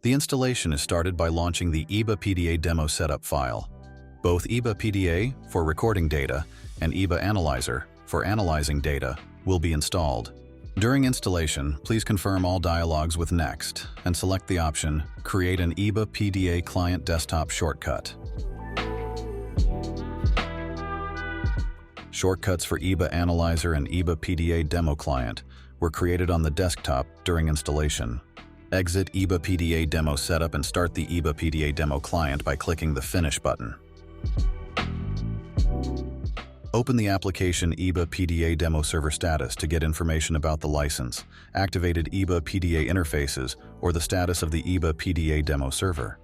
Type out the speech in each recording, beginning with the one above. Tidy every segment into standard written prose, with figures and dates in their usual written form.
The installation is started by launching the ibaPDA-Demo setup file. Both ibaPDA for recording data and ibaAnalyzer for analyzing data will be installed. During installation, please confirm all dialogues with Next and select the option Create an ibaPDA Client Desktop Shortcut. Shortcuts for ibaAnalyzer and ibaPDA-Demo client were created on the desktop during installation. Exit ibaPDA-Demo setup and start the ibaPDA-Demo client by clicking the Finish button. Open the application ibaPDA-Demo server status to get information about the license, activated ibaPDA interfaces, or the status of the ibaPDA-Demo server.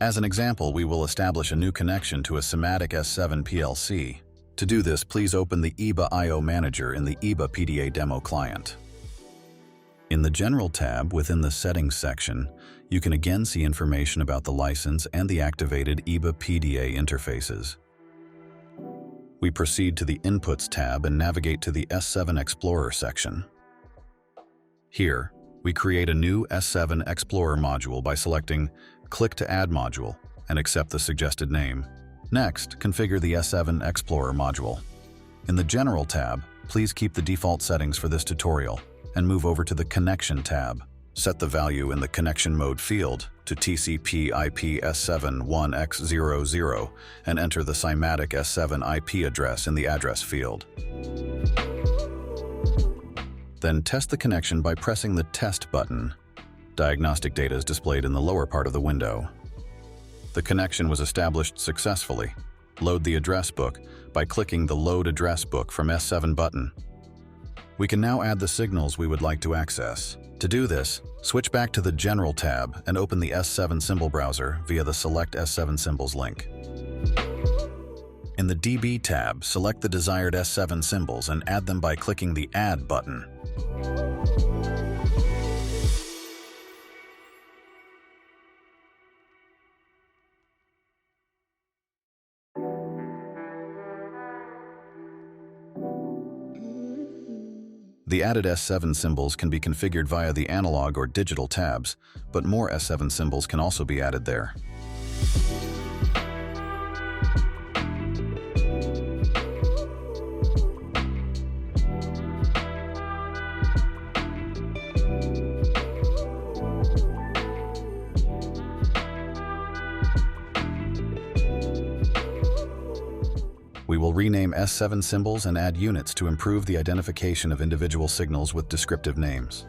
As an example, we will establish a new connection to a SIMATIC S7 PLC. To do this, please open the ibaIO Manager in the ibaPDA-Demo client. In the General tab within the Settings section, you can again see information about the license and the activated ibaPDA interfaces. We proceed to the Inputs tab and navigate to the S7 Explorer section. Here, we create a new S7 Explorer module by selecting Click to Add Module and accept the suggested name. Next, configure the S7 Explorer module. In the General tab, please keep the default settings for this tutorial and move over to the Connection tab. Set the value in the Connection Mode field to TCP/IP S7 1x00 and enter the SIMATIC S7 IP address in the Address field. Then test the connection by pressing the Test button. Diagnostic data is displayed in the lower part of the window. The connection was established successfully. Load the address book by clicking the Load Address Book from S7 button. We can now add the signals we would like to access. To do this, switch back to the General tab and open the S7 symbol browser via the Select S7 Symbols link. In the DB tab, select the desired S7 symbols and add them by clicking the Add button. The added S7 symbols can be configured via the Analog or Digital tabs, but more S7 symbols can also be added there. We will rename S7 symbols and add units to improve the identification of individual signals with descriptive names.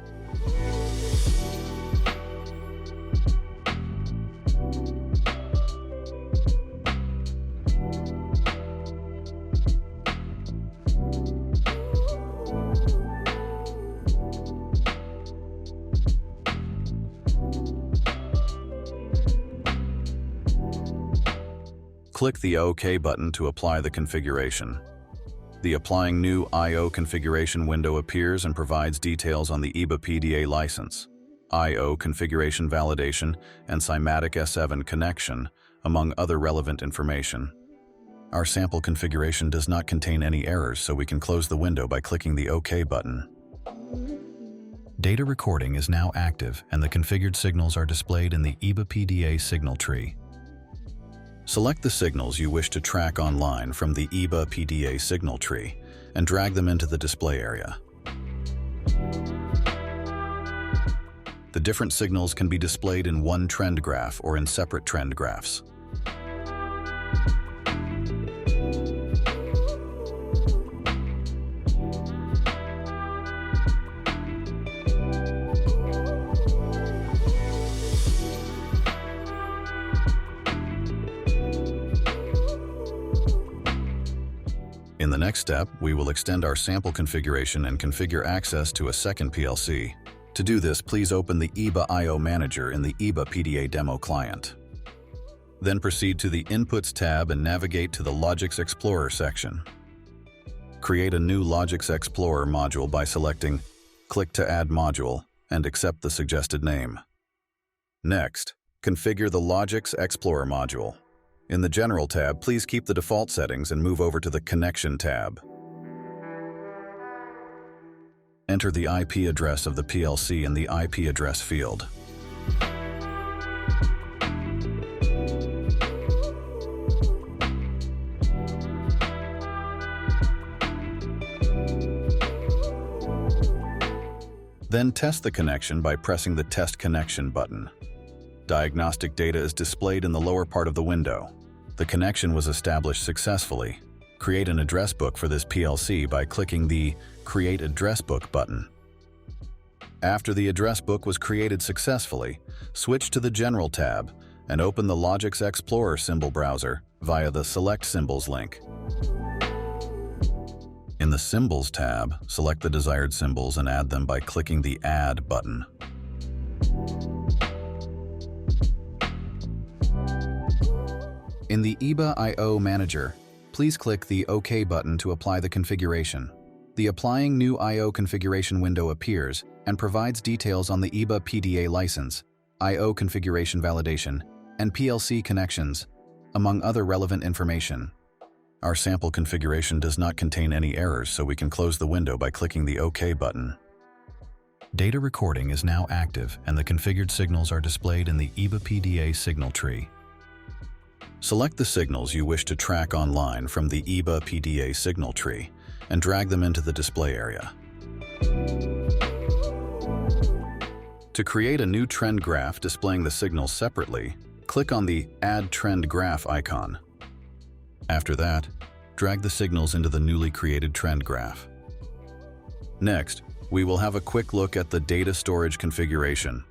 Click the OK button to apply the configuration. The Applying New I/O Configuration window appears and provides details on the ibaPDA license, I/O configuration validation, and SIMATIC S7 connection, among other relevant information. Our sample configuration does not contain any errors, so we can close the window by clicking the OK button. Data recording is now active, and the configured signals are displayed in the ibaPDA signal tree. Select the signals you wish to track online from the ibaPDA signal tree and drag them into the display area. The different signals can be displayed in one trend graph or in separate trend graphs. In the next step, we will extend our sample configuration and configure access to a second PLC. To do this, please open the ibaIO Manager in the ibaPDA-Demo client. Then proceed to the Inputs tab and navigate to the Logics Explorer section. Create a new Logics Explorer module by selecting Click to Add Module and accept the suggested name. Next, configure the Logics Explorer module. In the General tab, please keep the default settings and move over to the Connection tab. Enter the IP address of the PLC in the IP address field. Then test the connection by pressing the Test Connection button. Diagnostic data is displayed in the lower part of the window. The connection was established successfully. Create an address book for this PLC by clicking the Create Address Book button. After the address book was created successfully, switch to the General tab and open the Logix Explorer symbol browser via the Select Symbols link. In the Symbols tab, select the desired symbols and add them by clicking the Add button. In the ibaIO Manager, please click the OK button to apply the configuration. The Applying New I/O Configuration window appears and provides details on the ibaPDA license, I/O configuration validation, and PLC connections, among other relevant information. Our sample configuration does not contain any errors, so we can close the window by clicking the OK button. Data recording is now active, and the configured signals are displayed in the ibaPDA signal tree. Select the signals you wish to track online from the ibaPDA signal tree and drag them into the display area. To create a new trend graph displaying the signals separately, click on the Add Trend Graph icon. After that, drag the signals into the newly created trend graph. Next, we will have a quick look at the data storage configuration.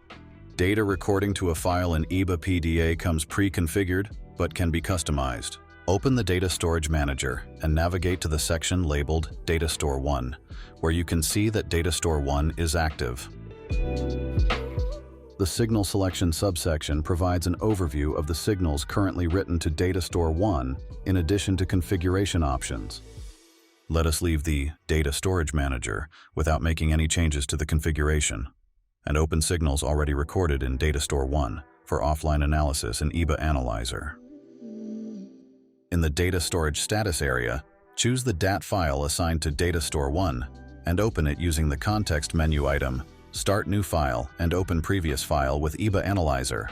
Data recording to a file in ibaPDA comes pre-configured, but can be customized. Open the Data Storage Manager and navigate to the section labeled Data Store 1, where you can see that Data Store 1 is active. The Signal Selection subsection provides an overview of the signals currently written to Data Store 1 in addition to configuration options. Let us leave the Data Storage Manager without making any changes to the configuration and open signals already recorded in Data Store 1 for offline analysis in ibaAnalyzer. In the Data Storage Status area, choose the DAT file assigned to Data Store 1 and open it using the context menu item Start New File and Open Previous File with ibaAnalyzer.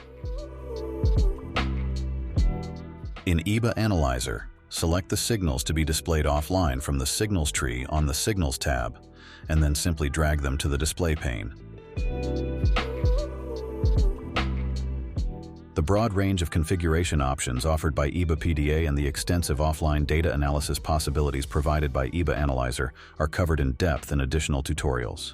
In ibaAnalyzer, select the signals to be displayed offline from the Signals tree on the Signals tab, and then simply drag them to the display pane. The broad range of configuration options offered by ibaPDA and the extensive offline data analysis possibilities provided by ibaAnalyzer are covered in depth in additional tutorials.